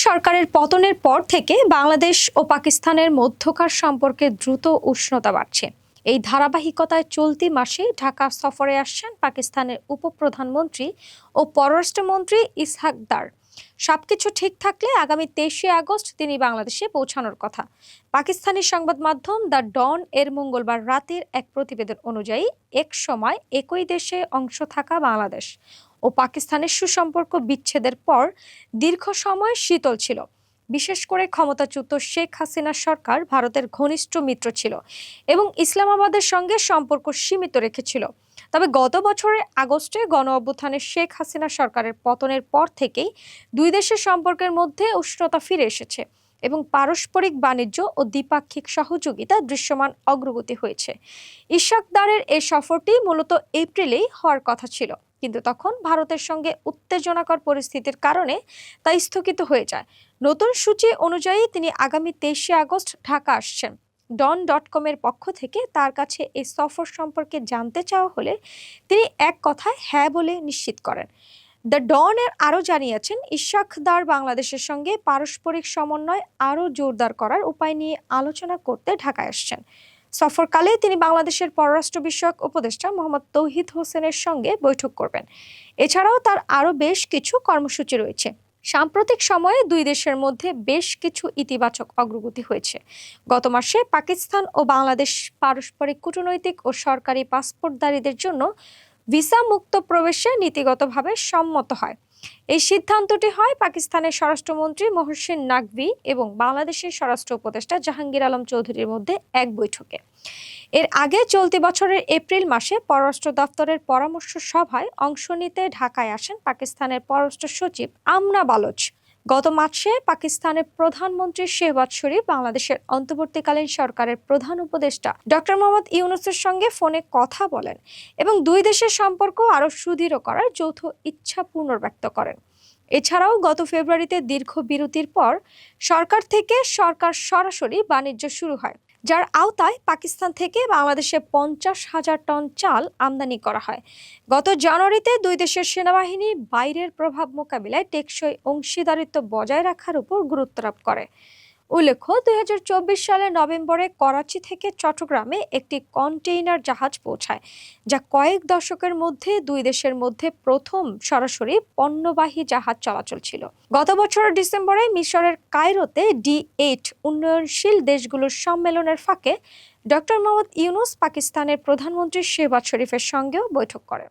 সরকারের পতনের পর থেকে বাংলাদেশ ও পাকিস্তানের মধ্যকার সম্পর্কে দ্রুত উষ্ণতা বাড়ছে। এই ধারাবাহিকতায় চলতি মাসে ঢাকা সফরে আসছেন পাকিস্তানের উপপ্রধানমন্ত্রী ও পররাষ্ট্রমন্ত্রী ইসহাক দার। সবকিছু ঠিক থাকলে আগামী 23শে আগস্ট তিনি বাংলাদেশে পৌঁছানোর কথা। পাকিস্তানি সংবাদ মাধ্যম দ্য ডন এর মঙ্গলবার রাতের এক প্রতিবেদন অনুযায়ী এক সময় একই দেশে অংশ থাকা বাংলাদেশ ও পাকিস্তানের সুসম্পর্ক বিচ্ছেদের পর দীর্ঘ সময় শীতল ছিল। বিশেষ করে ক্ষমতাচ্যুত শেখ হাসিনার সরকার ভারতের ঘনিষ্ঠ মিত্র ছিল এবং ইসলামাবাদের সঙ্গে সম্পর্ক সীমিত রেখেছিল। তবে গত বছরের আগস্টে গণঅভ্যুত্থানে শেখ হাসিনা সরকারের পতনের পর থেকেই দুই দেশের সম্পর্কের মধ্যে উষ্ণতা ফিরে এসেছে এবং পারস্পরিক বাণিজ্য ও দ্বিপাক্ষিক সহযোগিতা দৃশ্যমান অগ্রগতি হয়েছে। ইশাক দারের এই সফরটি মূলত এপ্রিলেই হওয়ার কথা ছিল, কিন্তু তখন ভারতের সঙ্গে উত্তেজনাকর পরিস্থিতির কারণে তা স্থগিত হয়ে যায়। নতুন সূচি অনুযায়ী তিনি আগামী 23শে আগস্ট ঢাকা আসছেন। ডন.কমের পক্ষ থেকে তার কাছে এই সফর সম্পর্কে জানতে চাওয়া হলে তিনি এক কথায় হ্যাঁ বলে নিশ্চিত করেন। দ্য ডন এর আরও জানিয়েছেন, ইশাক দার বাংলাদেশের সঙ্গে পারস্পরিক সমন্বয় আরও জোরদার করার উপায় নিয়ে আলোচনা করতে ঢাকায় আসছেন। সফরকালে তিনি বাংলাদেশের পররাষ্ট্র বিষয়ক উপদেষ্টা মোহাম্মদ তৌহিদ হোসেনের সঙ্গে বৈঠক করবেন। এছাড়াও তার আরও বেশ কিছু কর্মসূচি রয়েছে। সাম্প্রতিক সময়ে দুই দেশের মধ্যে বেশ কিছু ইতিবাচক অগ্রগতি হয়েছে। গত মাসে পাকিস্তান ও বাংলাদেশ পারস্পরিক কূটনৈতিক ও সরকারি পাসপোর্টধারীদের জন্য ভিসা মুক্ত প্রবেশে নীতিগতভাবে সম্মত হয়। এই সিদ্ধান্তটি হয় পাকিস্তানের স্বরাষ্ট্রমন্ত্রী মহসিন নাকভি এবং বাংলাদেশের স্বরাষ্ট্র উপদেষ্টা জাহাঙ্গীর আলম চৌধুরীর মধ্যে এক বৈঠকে। এর আগে চলতি বছরের এপ্রিল মাসে পররাষ্ট্র দপ্তরের পরামর্শ সভায় অংশ নিতে ঢাকায় আসেন পাকিস্তানের পররাষ্ট্র সচিব আমনা বালোচ। গত মাসে পাকিস্তানের প্রধানমন্ত্রী শেহবাজ শরীফ বাংলাদেশের অন্তর্বর্তীকালীন সরকারের প্রধান উপদেষ্টা ডক্টর মোহাম্মদ ইউনূসের সঙ্গে ফোনে কথা বলেন এবং দুই দেশের সম্পর্ক আরও সুদৃঢ় করার যৌথ ইচ্ছা পুনর্ব্যক্ত করেন। এছাড়াও গত ফেব্রুয়ারিতে দীর্ঘ বিরতির পর সরকার সরাসরি বাণিজ্য শুরু হয়, যার আওতায় পাকিস্তান থেকে বাংলাদেশে 50,000 টন চাল আমদানি করা হয়। গত জানুয়ারিতে দুই দেশের সেনাবাহিনী বাইরের প্রভাব মোকাবিলায় টেকসই অংশীদারিত্ব বজায় রাখার উপর গুরুত্ব আরোপ করে। উল্লেখ্য, 2024 সালের নভেম্বরে করাচি থেকে চট্টগ্রামে একটি কন্টেইনার জাহাজ পৌঁছায়, যা কয়েক দশকের মধ্যে দুই দেশের মধ্যে প্রথম সরাসরি পণ্যবাহী জাহাজ চলাচল ছিল। গত বছরের ডিসেম্বরে মিশরের কায়রোতে D8 উন্নয়নশীল দেশগুলোর সম্মেলনের ফাঁকে ডক্টর মোহাম্মদ ইউনূস পাকিস্তানের প্রধানমন্ত্রী শেহবাজ শরীফের সঙ্গেও বৈঠক করেন।